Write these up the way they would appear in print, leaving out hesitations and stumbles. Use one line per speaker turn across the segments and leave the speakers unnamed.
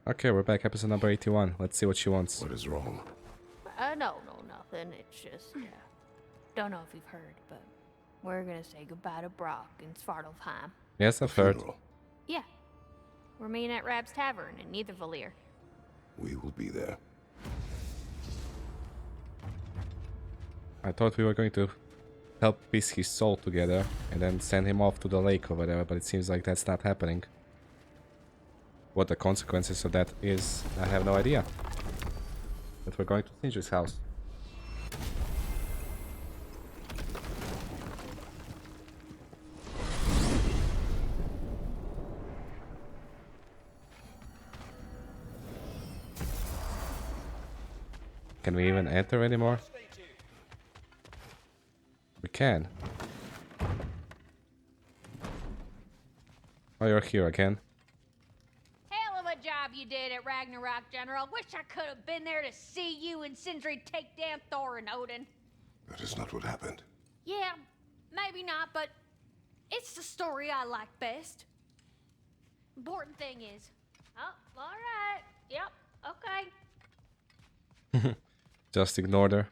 Okay, we're back. Episode number 81. Let's see what she wants.
What is wrong?
No, nothing. It's just, don't know if you've heard, but we're gonna say goodbye to Brock in Svartalfheim.
Yes, I've heard.
Funeral.
Yeah. We're meeting at Rab's Tavern in Niflheim.
We will be there.
I thought we were going to help piece his soul together and then send him off to the lake or whatever, but it seems like that's not happening. What the consequences of that is, I have no idea. But we're going to Sindri's house. Can we even enter anymore? We can. Oh, you're here again.
Hell of a job you did at Ragnarok, General. Wish I could have been there to see you and Sindri take down Thor and Odin.
That is not what happened.
Yeah, maybe not, but it's the story I like best. Important thing is... Oh, alright. Yep, okay.
Just ignored her.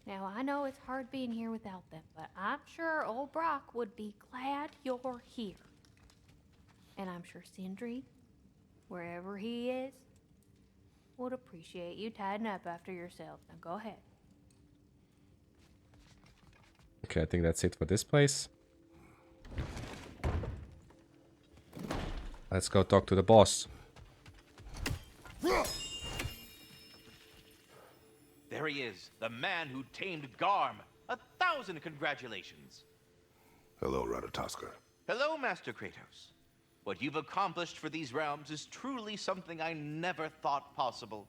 Now, I know it's hard being here without them, but I'm sure old Brock would be glad you're here. And I'm sure Sindri, wherever he is, would appreciate you tidying up after yourself. Now go ahead.
Okay, I think that's it for this place. Let's go talk to the boss.
There he is, the man who tamed Garm. 1,000 congratulations.
Hello, Ratatoskr.
Hello, Master Kratos. What you've accomplished for these realms is truly something I never thought possible.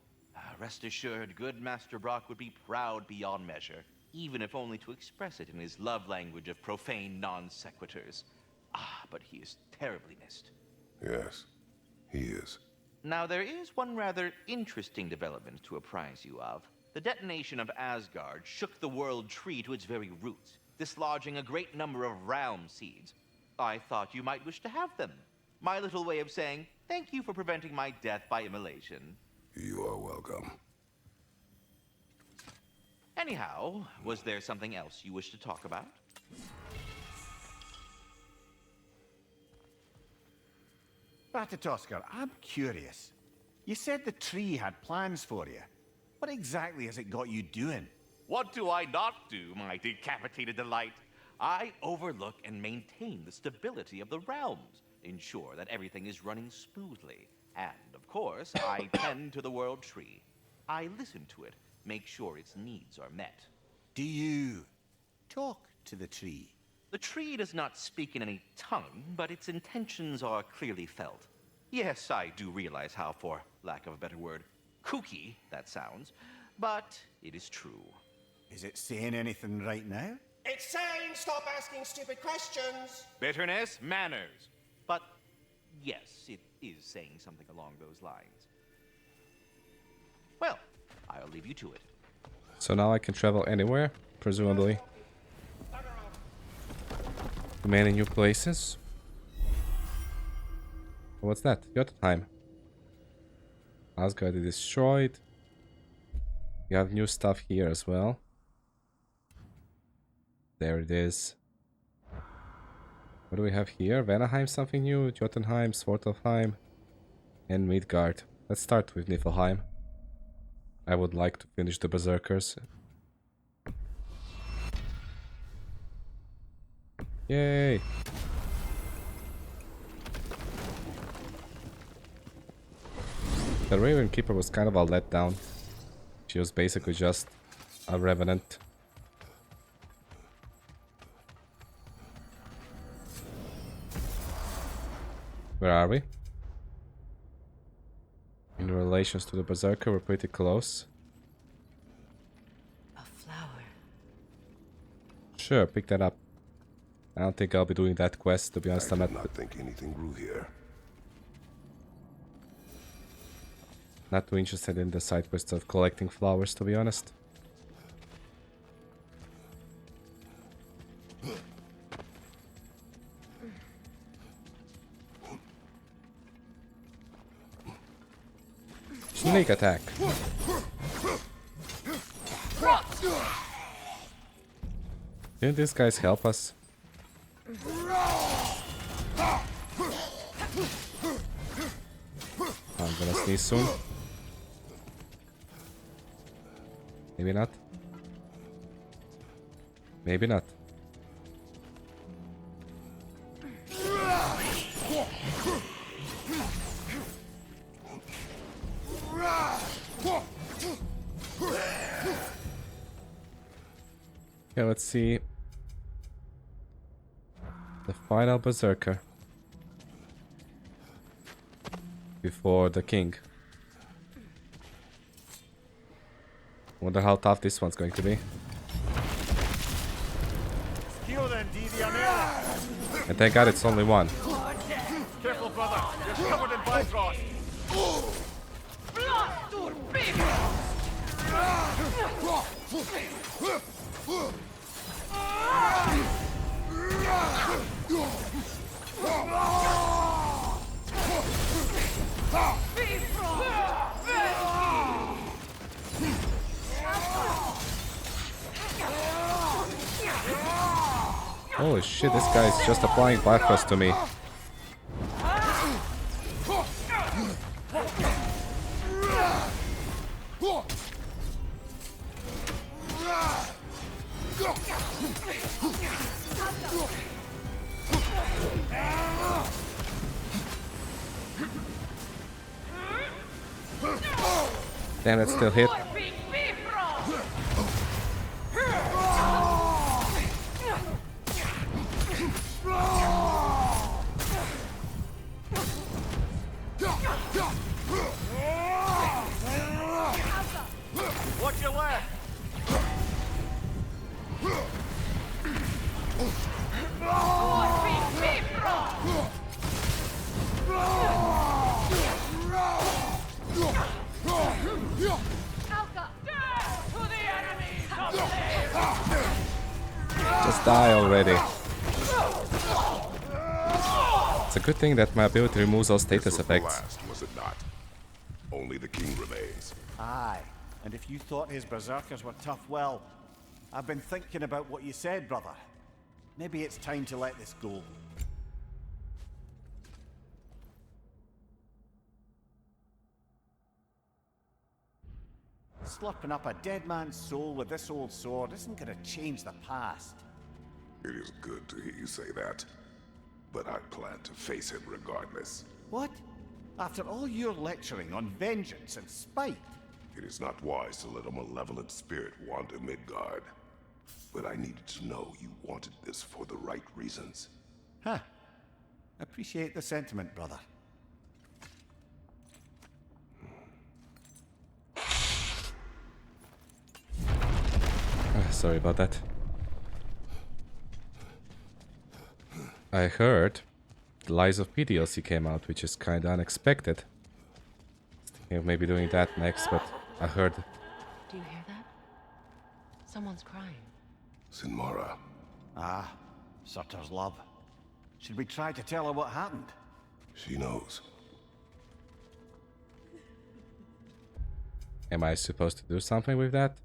Rest assured, good Master Brock would be proud beyond measure, even if only to express it in his love language of profane non-sequiturs. But he is terribly missed.
Yes, he is.
Now, there is one rather interesting development to apprise you of. The detonation of Asgard shook the world tree to its very roots, dislodging a great number of realm seeds. I thought you might wish to have them. My little way of saying, thank you for preventing my death by immolation.
You are welcome.
Anyhow, was there something else you wish to talk about?
Ratatoskr, I'm curious. You said the tree had plans for you. What exactly has it got you doing?
What do I not do, my decapitated delight? I overlook and maintain the stability of the realms, ensure that everything is running smoothly, and, of course, I tend to the world tree. I listen to it, make sure its needs are met.
Do you talk to the tree?
The tree does not speak in any tongue, but its intentions are clearly felt. Yes, I do realize how, for lack of a better word, kooky that sounds, but it is true.
Is it saying anything right now?
It's saying stop asking stupid questions.
Bitterness, manners. But yes, it is saying something along those lines. Well, I'll leave you to it.
So now I can travel anywhere, presumably. Many new places. What's that? Jotunheim. Asgard is destroyed. You have new stuff here as well. There it is. What do we have here? Vanaheim, something new. Jotunheim, Svartalfheim, and Midgard. Let's start with Niflheim. I would like to finish the Berserkers. Yay! The Raven Keeper was kind of a letdown. She was basically just a revenant. Where are we? In relations to the Berserker, we're pretty close.
A flower.
Sure, pick that up. I don't think I'll be doing that quest, to be honest.
I did not think anything grew here.
Not too interested in the side quests of collecting flowers, to be honest. Sneak attack. Didn't these guys help us? I'm gonna sneeze soon. Maybe not. Maybe not. Okay, let's see. The final berserker. Before the king. Wonder how tough this one's going to be.
Skjothendi the Unerring.
And thank God it's only one.
Careful, brother. You're covered in bifrost.
Holy shit, this guy is just applying Bifrost to me. Damn, it still hit.
Watch your left.
Just die already. It's a good thing that my ability removes all status
This was the
effects.
last, was it not? Only the king remains.
Aye, and if you thought his berserkers were tough, well, I've been thinking about what you said, brother. Maybe it's time to let this go. Slurping up a dead man's soul with this old sword isn't gonna change the past.
It is good to hear you say that. But I plan to face him regardless.
What? After all your lecturing on vengeance and spite?
It is not wise to let a malevolent spirit wander Midgard. But I needed to know you wanted this for the right reasons.
Huh. Appreciate the sentiment, brother.
Sorry about that. I heard the Lies of P DLC came out, which is kinda unexpected. Thinking of maybe doing that next, but I heard.
Do you hear that? Someone's crying.
Sinmara,
Ah, Sutter's love. Should we try to tell her what happened?
she knows.
Am I supposed to do something with that?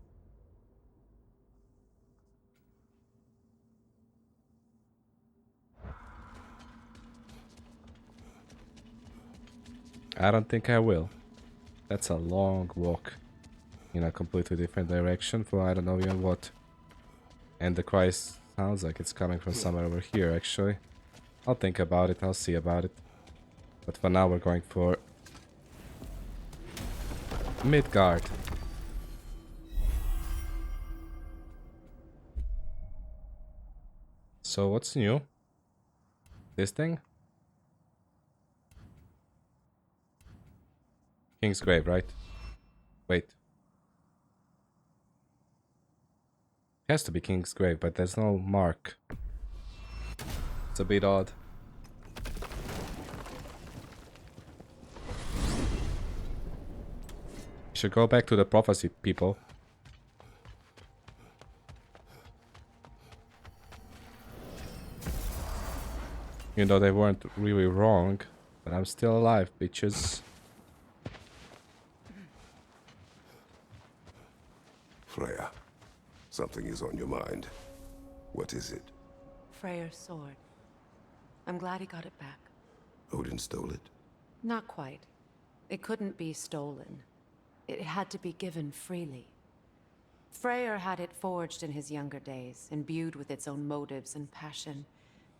I don't think I will. That's a long walk in a completely different direction for I don't know even what. And the cry sounds like it's coming from somewhere over here, actually. I'll think about it, I'll see about it. But for now we're going for Midgard. So what's new? This thing? King's Grave, right? Wait. Has to be King's Grave, but there's no mark. It's a bit odd. Should go back to the prophecy, people. Even though they weren't really wrong, but I'm still alive, bitches.
Freya, something is on your mind. What is it?
Freyr's sword. I'm glad he got it back.
Odin stole it?
Not quite. It couldn't be stolen. It had to be given freely. Freyr had it forged in his younger days, imbued with its own motives and passion.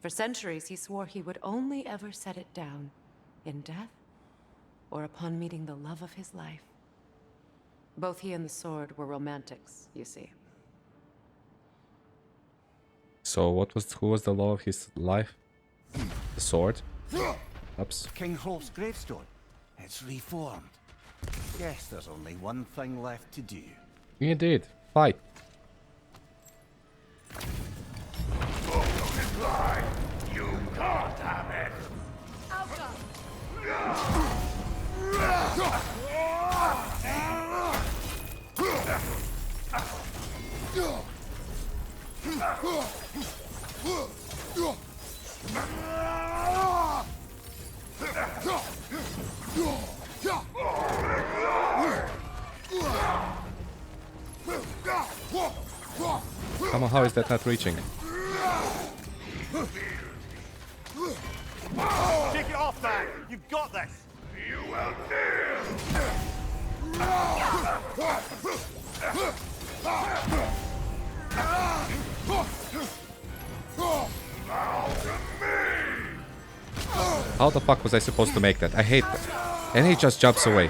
For centuries, he swore he would only ever set it down in death or upon meeting the love of his life. Both he and the sword were romantics, you see.
So who was the love of his life? The sword? Oops.
King Hrolf's gravestone. It's reformed. Guess there's only one thing left to do.
Indeed. Fight.
You can't have it!
Come on, how is that not reaching?
Take it off, man! You've got this!
You will live!
How the fuck was I supposed to make that? I hate that. And he just jumps away.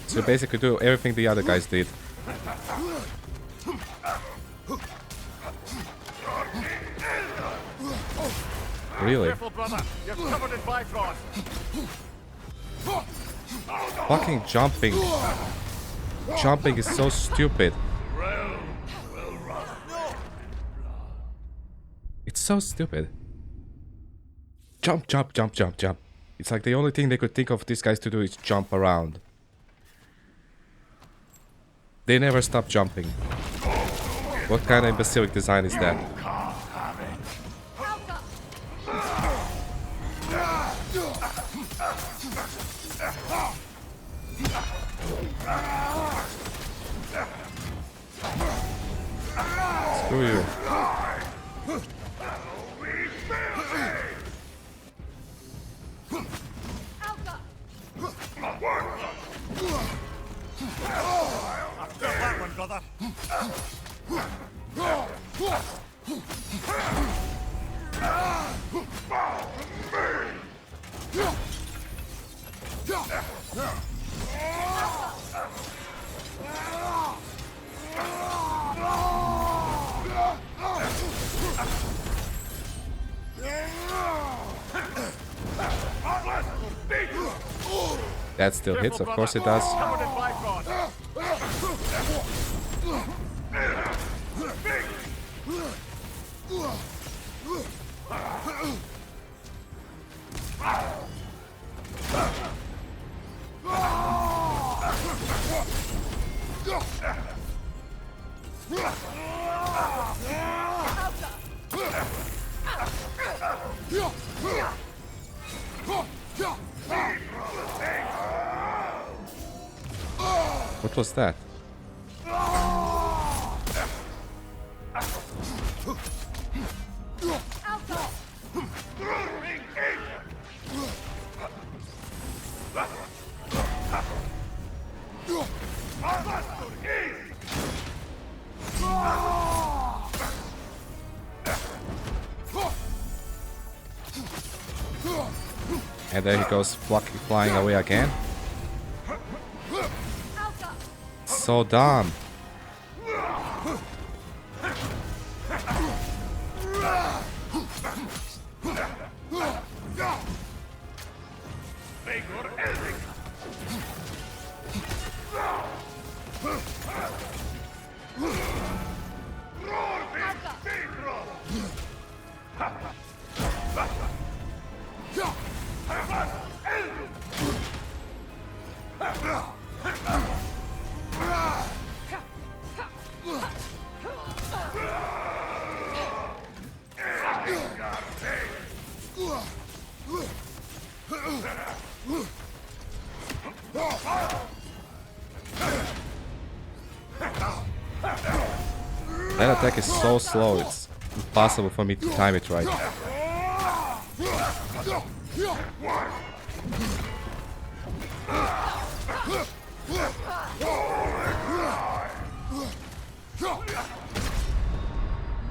So basically do everything the other guys did. Really?
Careful, brother! You're covered in bifrost!
Fucking jumping. Jumping is so stupid. It's so stupid. Jump, jump, jump, jump, jump. It's like the only thing they could think of these guys to do is jump around. They never stop jumping. What kind of imbecilic design is that? Screw you.
After that one, brother!
That still hits, of course it does.
Covered in bifrost!
What was that? And there he goes flying away again. So dumb. That attack is so slow, it's impossible for me to time it right.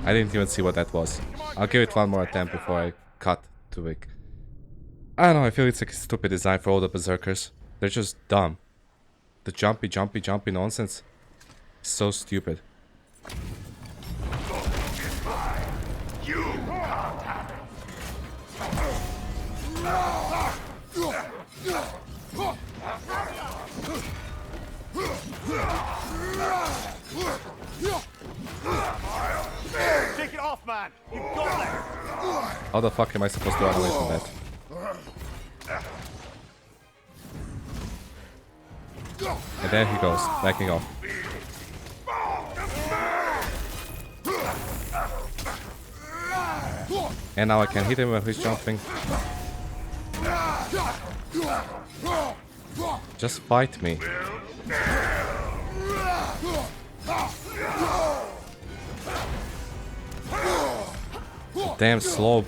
I didn't even see what that was. I'll give it one more attempt before I cut to it. I don't know, I feel it's like a stupid design for all the berserkers. They're just dumb. The jumpy nonsense is so stupid.
Take it off, man! You've got it!
How the fuck am I supposed to run away from that? And there he goes, backing off. And now I can hit him when he's jumping. Just fight me. Damn slow.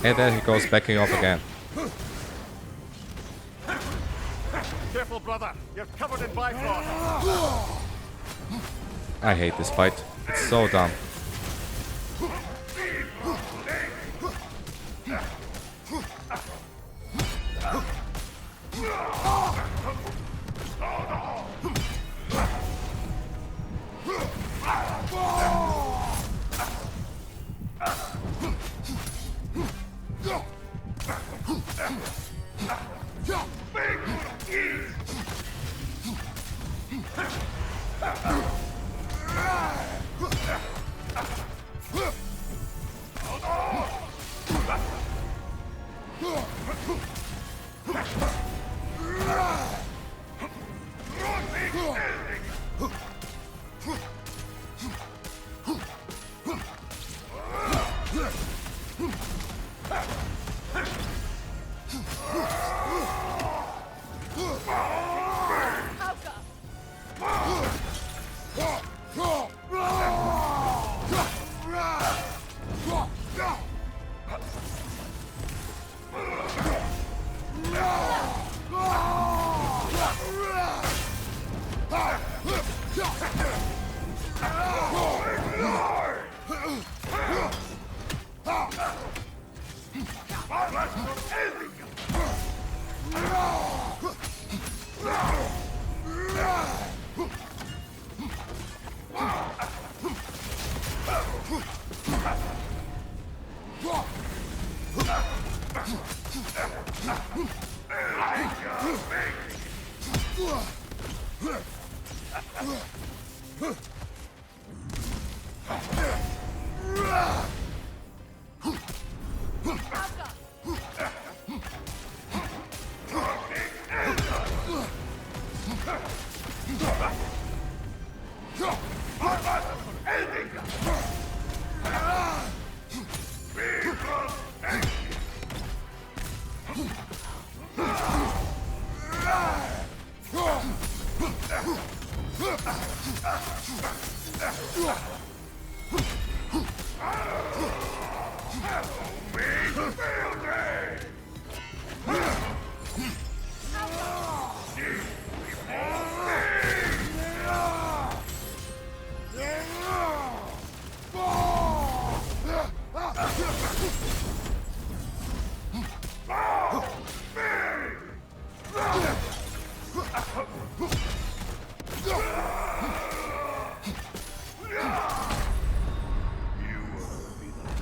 And then he goes backing off again.
Careful, brother. You're covered in bifrost.
I hate this fight. It's so dumb.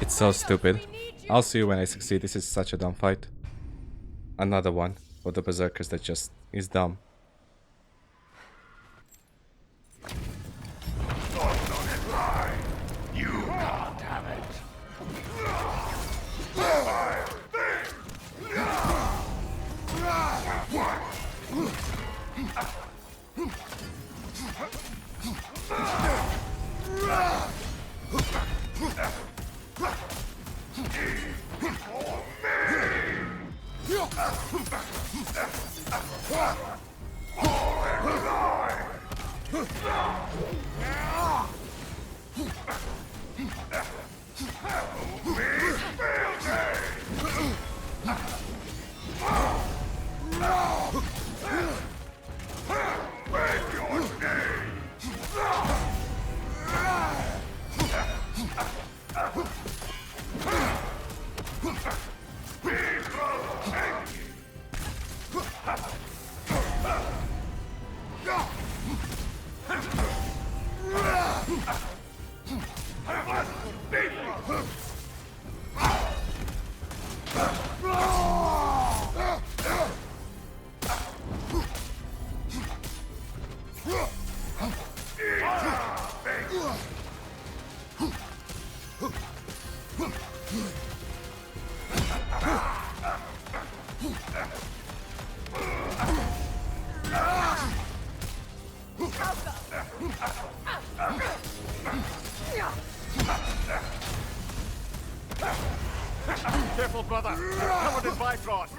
It's so stupid. I'll see you when I succeed. This is such a dumb fight. Another one for the berserkers that just is dumb.
You can't have it.
Careful, brother. You're covered in Bifrost.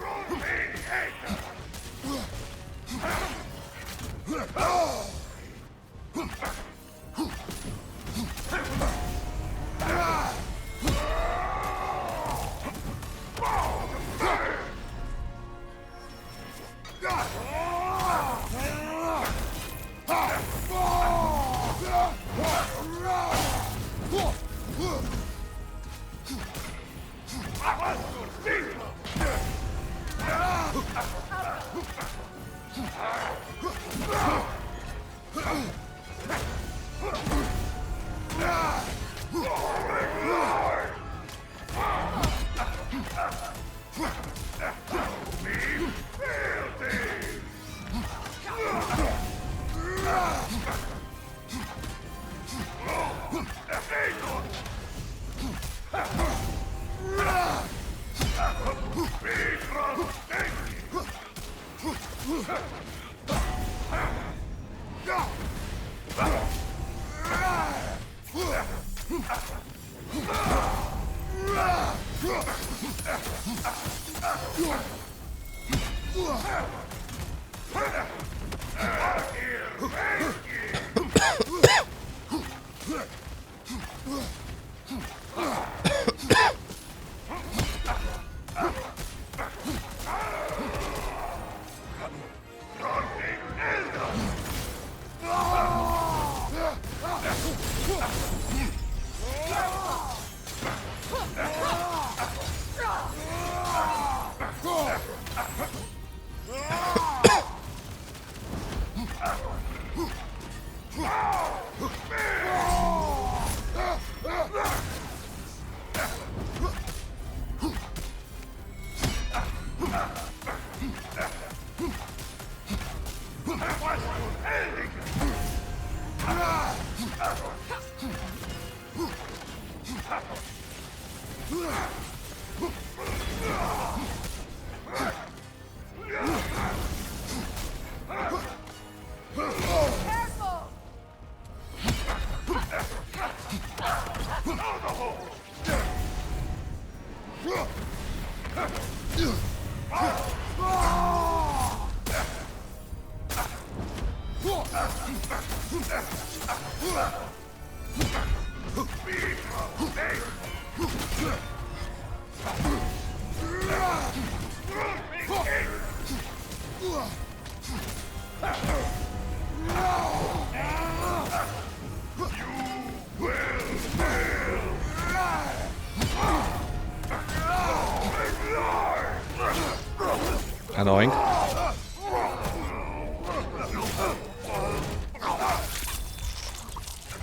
Annoying.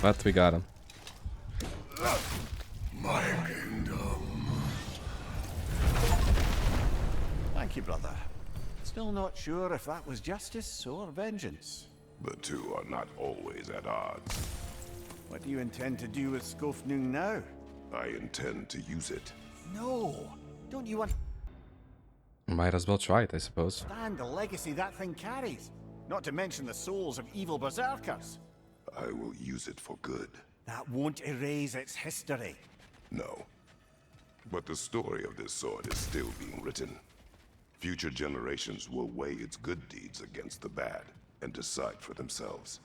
But we got him.
My kingdom.
Thank you, brother. Still not sure if that was justice or vengeance.
The two are not always at odds.
What do you intend to do with Skjothendi now?
I intend to use it.
No! Don't you
Might as well try it, I suppose.
understand the legacy that thing carries? Not to mention the souls of evil berserkers.
I will use it for good.
That won't erase its history.
No. But the story of this sword is still being written. Future generations will weigh its good deeds against the bad and decide for themselves.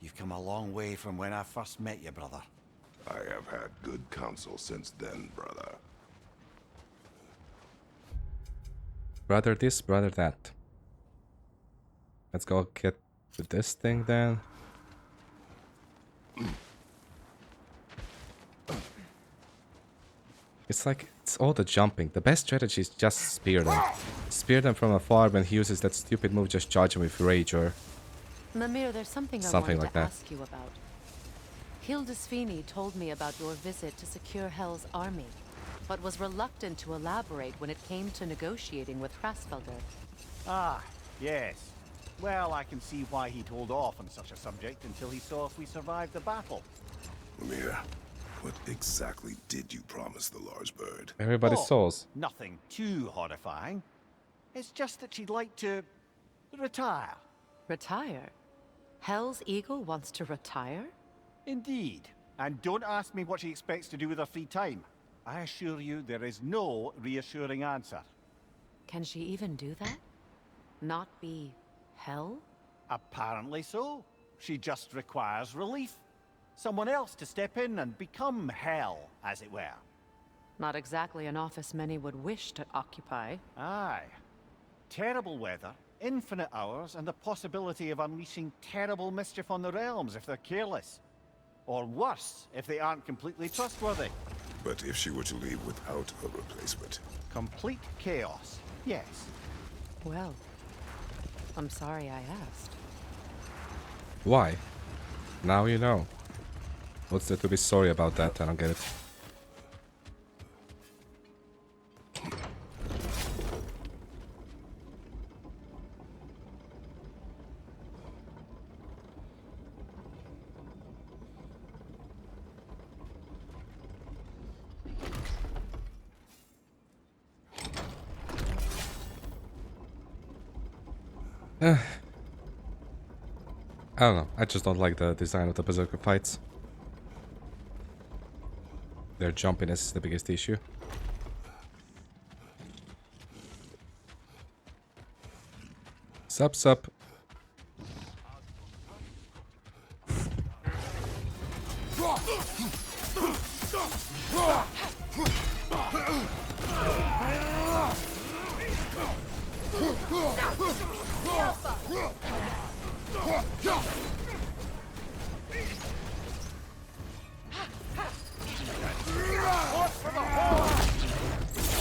You've come a long way from when I first met you, brother.
I have had good counsel since then, brother.
Brother this, brother that. Let's go get to this thing then. It's like, it's all the jumping. The best strategy is just spear them. Spear them from afar. When he uses that stupid move, just charge him with rage or
Mimir, there's something I
something
wanted
like
to
that.
ask you about. Hildisvini told me about your visit to secure Hel's army, but was reluctant to elaborate when it came to negotiating with Hrasfelder.
Ah, yes. Well, I can see why he'd hold off on such a subject until he saw if we survived the battle.
Mimir, what exactly did you promise the large bird?
Everybody's souls.
Nothing too horrifying. It's just that she'd like to retire.
Retire? Hel's eagle wants to retire?
Indeed. And don't ask me what she expects to do with her free time. I assure you there is no reassuring answer.
Can she even do that? Not be Hel?
Apparently so. She just requires relief. Someone else to step in and become Hel, as it were.
Not exactly an office many would wish to occupy.
Aye. Terrible weather, infinite hours, and the possibility of unleashing terrible mischief on the realms if they're careless. Or worse, if they aren't completely trustworthy.
But if she were to leave without a replacement?
Complete chaos, yes.
Well, I'm sorry I asked.
Why? Now you know. What's there to be sorry about that? I don't get it. I don't know. I just don't like the design of the Berserker fights. Their jumpiness is the biggest issue. Sup, sup.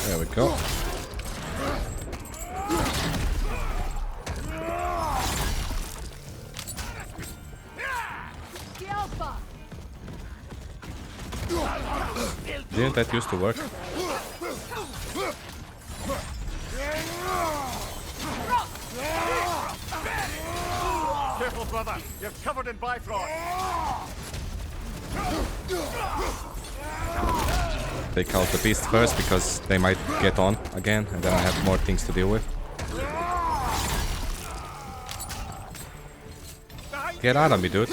There we go. Didn't that used to work?
Careful, brother. You're covered in Bifrost.
Take out the beast first because they might get on again and then I have more things to deal with. Get out of me, dude.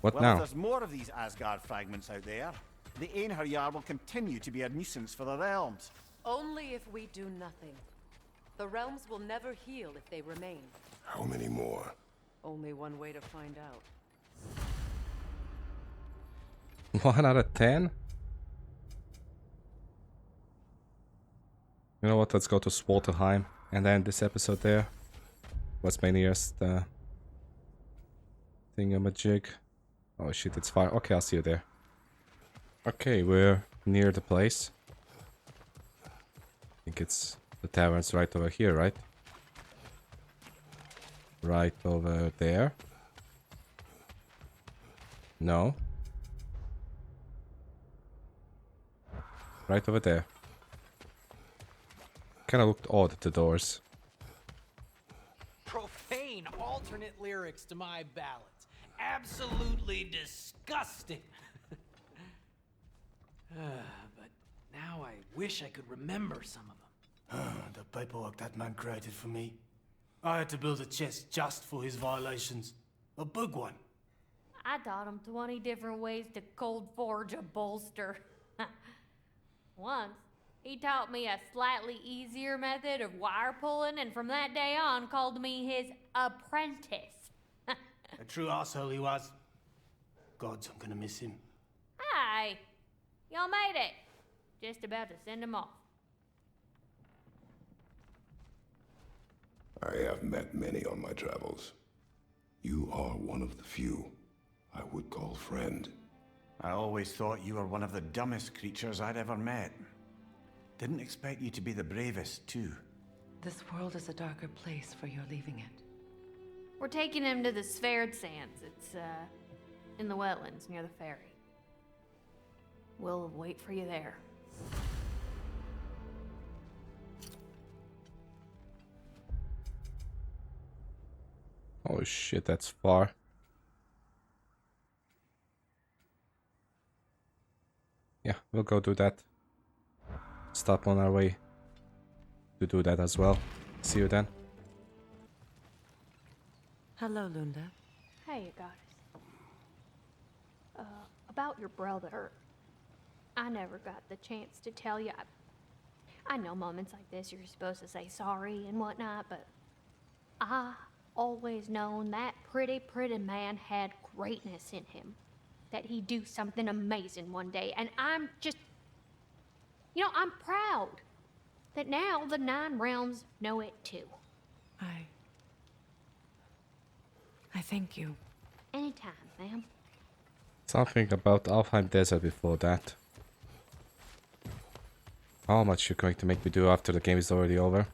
What
Well,
now?
if there's more of these Asgard fragments out there, the Einherjar will continue to be a nuisance for the realms.
Only if we do nothing. The realms will never heal if they remain.
How many more?
Only one way to find out.
1 out of 10? You know what, let's go to Svartalfheim and end this episode there. What's my nearest thingamajig? Oh shit, it's fire. Okay, I'll see you there. Okay, we're near the place. I think it's the tavern's right over here, right? Right over there. No. Right over there. Kinda looked odd at the doors.
Profane alternate lyrics to my ballads. Absolutely disgusting. But now I wish I could remember some of them.
The paperwork that man created for me. I had to build a chest just for his violations.
A big one.
I taught him 20 different ways to cold forge a bolster. Once, he taught me a slightly easier method of wire pulling, and from that day on called me his apprentice.
A true arsehole he was. Gods, I'm gonna miss him.
Hi, y'all made it. Just about to send him off.
I have met many on my travels. You are one of the few I would call friend.
I always thought you were one of the dumbest creatures I'd ever met. Didn't expect you to be the bravest, too.
This world is a darker place for your leaving it.
We're taking him to the Sverd Sands. It's, in the wetlands near the ferry. We'll wait for you there.
Oh shit, that's far. Yeah, we'll go do that. Stop on our way to do that as well. See you then.
Hello, Lunda.
Hey, goddess. About your brother. I never got the chance to tell you. I know moments like this you're supposed to say sorry and whatnot, but I always known that pretty man had greatness in him. That he'd do something amazing one day, and I'm just... You know, I'm proud that now the 9 realms know it too.
I thank you.
Anytime, ma'am.
Something about Alfheim Desert before that. How much you're going to make me do after the game is already over?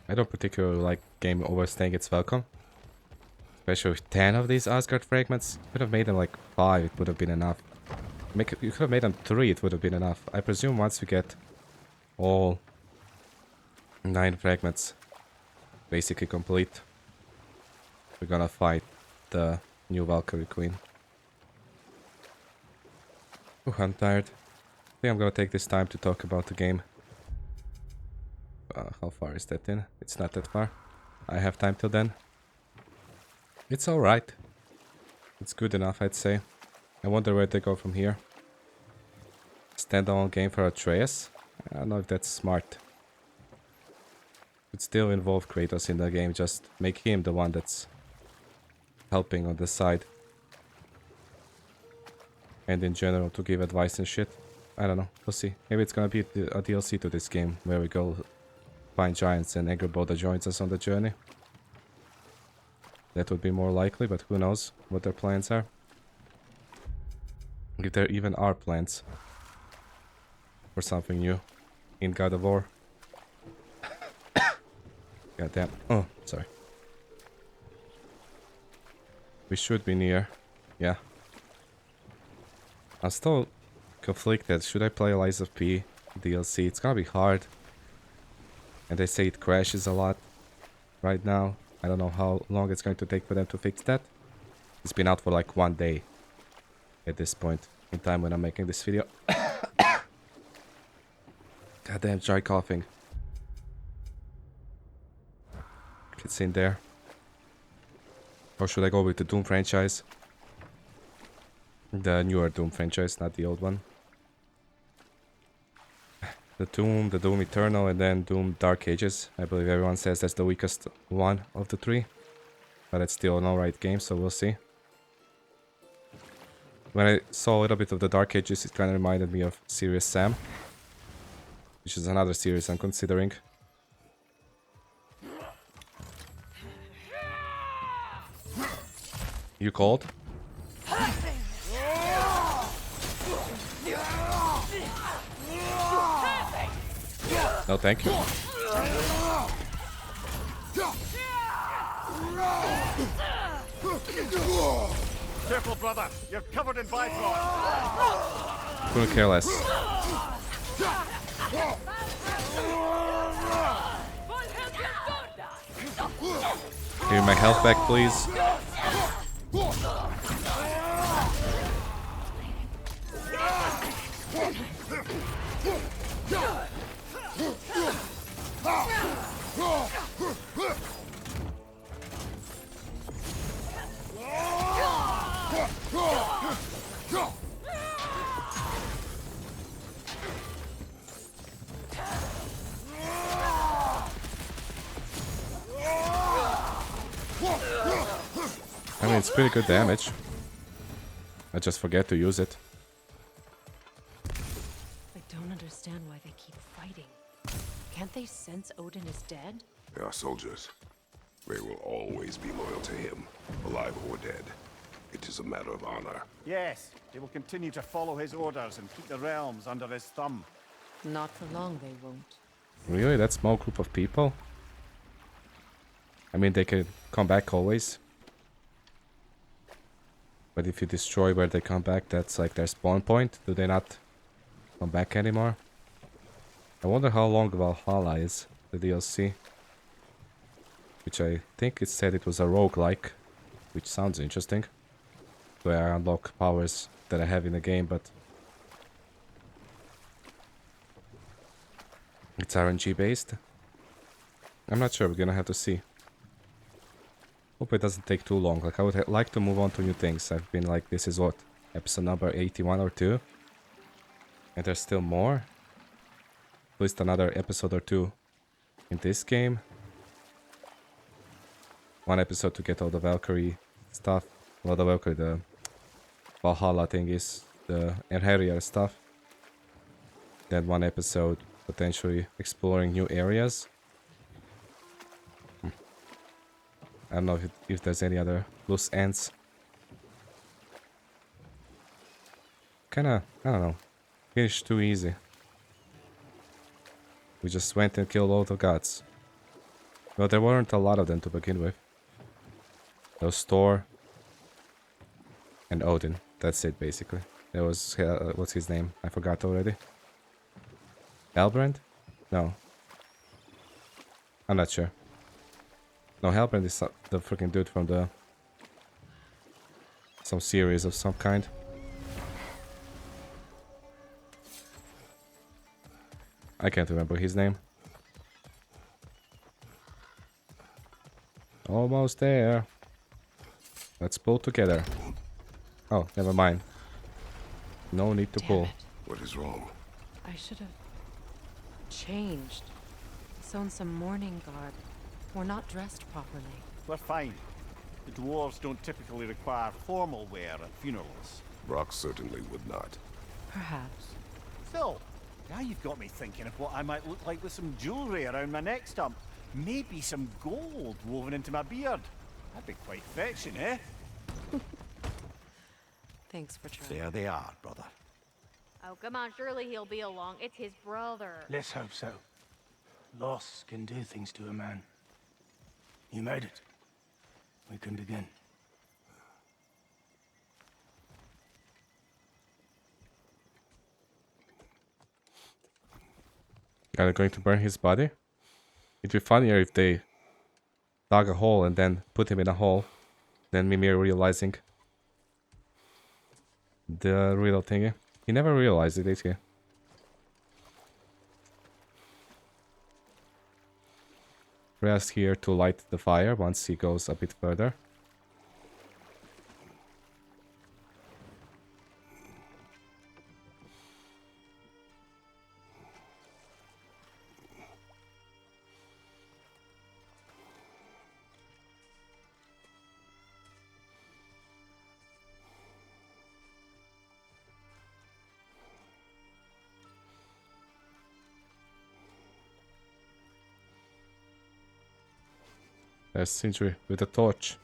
I don't particularly like game overstaying its welcome. Especially with 10 of these Asgard fragments. You could have made them like 5, it would have been enough. You could have made them 3, it would have been enough. I presume once we get all 9 fragments basically complete, we're gonna fight the new Valkyrie Queen. Ooh, I'm tired. I think I'm gonna take this time to talk about the game. How far is that in? It's not that far. I have time till then. It's alright. It's good enough, I'd say. I wonder where they go from here. Standalone game for Atreus? I don't know if that's smart. Could still involve Kratos in the game, just make him the one that's helping on the side. And in general to give advice and shit. I don't know, we'll see. Maybe it's gonna be a DLC to this game, where we go find giants and Angerboda joins us on the journey. That would be more likely, but who knows what their plans are. If there even are plans for something new in God of War. Goddamn. Oh, sorry. We should be near. Yeah. I'm still conflicted. Should I play Lies of P DLC? It's gonna be hard. And they say it crashes a lot right now. I don't know how long it's going to take for them to fix that. It's been out for like 1 day at this point in time when I'm making this video. Goddamn, try coughing. It's in there. Or should I go with the Doom franchise? The newer Doom franchise, not the old one. The Doom Eternal, and then Doom Dark Ages. I believe everyone says that's the weakest one of the 3. But it's still an alright game, so we'll see. When I saw a little bit of the Dark Ages, it kind of reminded me of Serious Sam. Which is another series I'm considering. You called? No, thank you.
Careful, brother. You're covered in Bifrost.
Couldn't care less. Give me my health back, please. I mean, it's pretty good damage. I just forget to use it.
I don't understand why they keep fighting. Can't they sense Odin is dead?
They are soldiers. They will always be loyal to him, alive or dead. It is a matter of honor.
Yes, they will continue to follow his orders and keep the realms under his thumb.
Not for long, they won't.
Really? That small group of people? I mean, they can come back always. But if you destroy where they come back, that's like their spawn point. Do they not come back anymore? I wonder how long Valhalla is, the DLC. Which I think it said it was a roguelike, which sounds interesting. Where I unlock powers that I have in the game, but it's RNG based. I'm not sure, we're gonna have to see. Hope it doesn't take too long. Like, I would like to move on to new things. I've been like, this is what, episode number 81 or 2? And there's still more? At least another episode or 2 in this game. One episode to get all the Valkyrie stuff. Well, the Valkyrie, the Valhalla thing is the Harrier stuff. Then one episode potentially exploring new areas. I don't know if there's any other loose ends. Kinda, I don't know. Finished too easy. We just went and killed all the gods. Well, there weren't a lot of them to begin with. There was Thor and Odin. That's it, basically. There was, what's his name? I forgot already. Halbrand? No. I'm not sure. No, Halbrand is the freaking dude from the... some series of some kind. I can't remember his name. Almost there. Let's pull together. Oh, never mind. No need to pull.
What is wrong?
I should have changed. Sewn some mourning garb. We're not dressed properly.
We're fine. The dwarves don't typically require formal wear at funerals.
Brock certainly would not.
Perhaps.
Still, now you've got me thinking of what I might look like with some jewellery around my neck stump. Maybe some gold woven into my beard. That'd be quite fetching, eh?
Thanks for trying.
There they are, brother.
Oh, come on, surely he'll be along. It's his brother.
Let's hope so. Loss can do things to a man. You made it. We can begin.
Are they going to burn his body? It'd be funnier if they dug a hole and then put him in a hole. Then Mimir realizing the real thingy. He never realized it, did he? Rest here to light the fire once he goes a bit further. There's Sindri with a torch.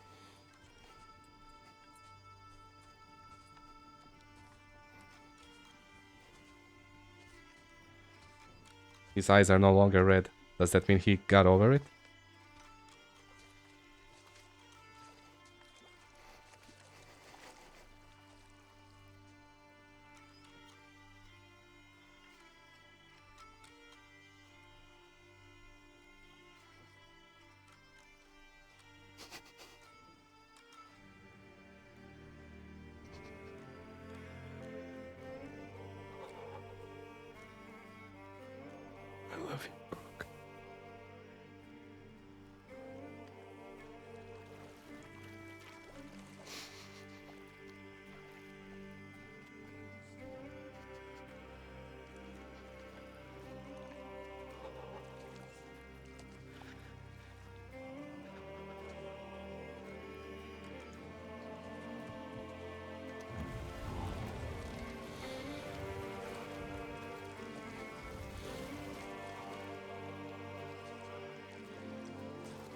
His eyes are no longer red. Does that mean he got over it?
I love you, Brock.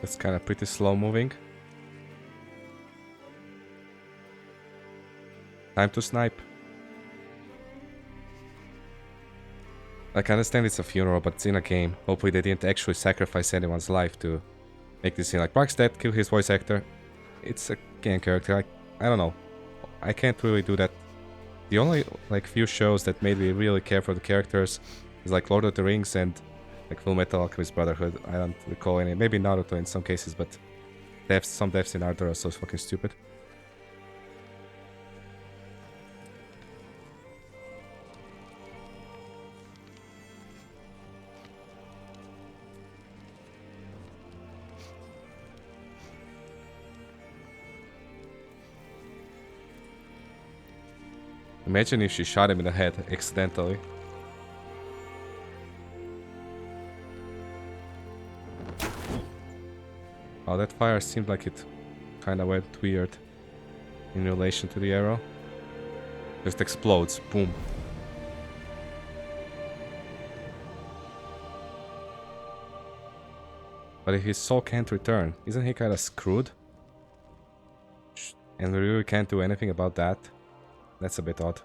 That's kind of pretty slow moving. Time to snipe. Like, I understand it's a funeral, but it's in a game. Hopefully they didn't actually sacrifice anyone's life to make this scene. Like, Brock's dead, kill his voice actor. It's a game character. Like, I don't know. I can't really do that. The only, like, few shows that made me really care for the characters is, like, Lord of the Rings and, like, Full Metal Alchemist Brotherhood. I don't recall any. Maybe Naruto in some cases, but some deaths in Naruto are so fucking stupid. Imagine if she shot him in the head accidentally. Oh, that fire seemed like it kind of went weird in relation to the arrow. Just explodes. Boom. But if his soul can't return, isn't he kind of screwed? And we really can't do anything about that? That's a bit odd.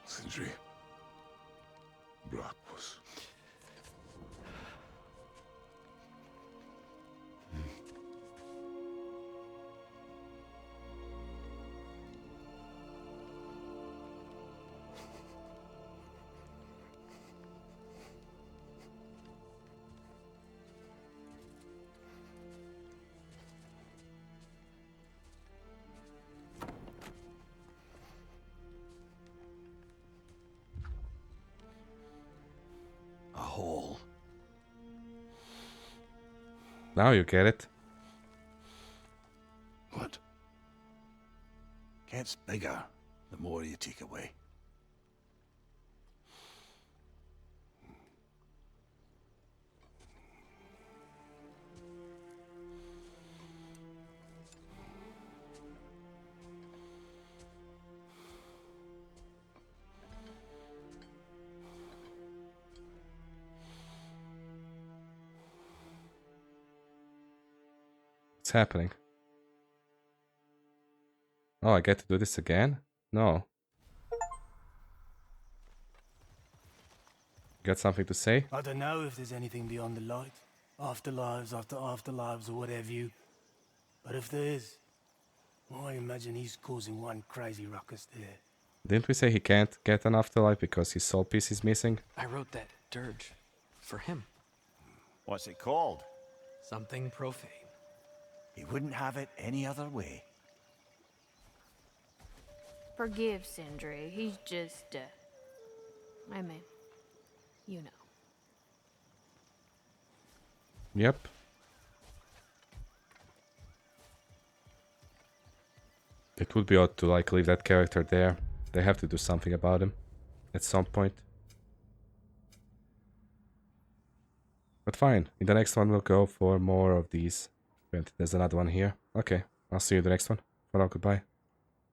Sindri. Brock was...
hole.
Now you get it.
What?
Gets bigger the more you take away.
What's happening? Oh, I get to do this again? No. Got something to say?
I don't know if there's anything beyond the light. Afterlives after afterlives or whatever you. But if there is, well, I imagine he's causing one crazy ruckus there.
Didn't we say he can't get an afterlife because his soul piece is missing?
I wrote that dirge for him.
What's it called?
Something profane.
He wouldn't have it any other way.
Forgive Sindri. He's just, I mean, you know.
Yep. It would be odd to like leave that character there. They have to do something about him at some point. But fine, in the next one we'll go for more of these. There's another one here. Okay, I'll see you in the next one. For now, goodbye.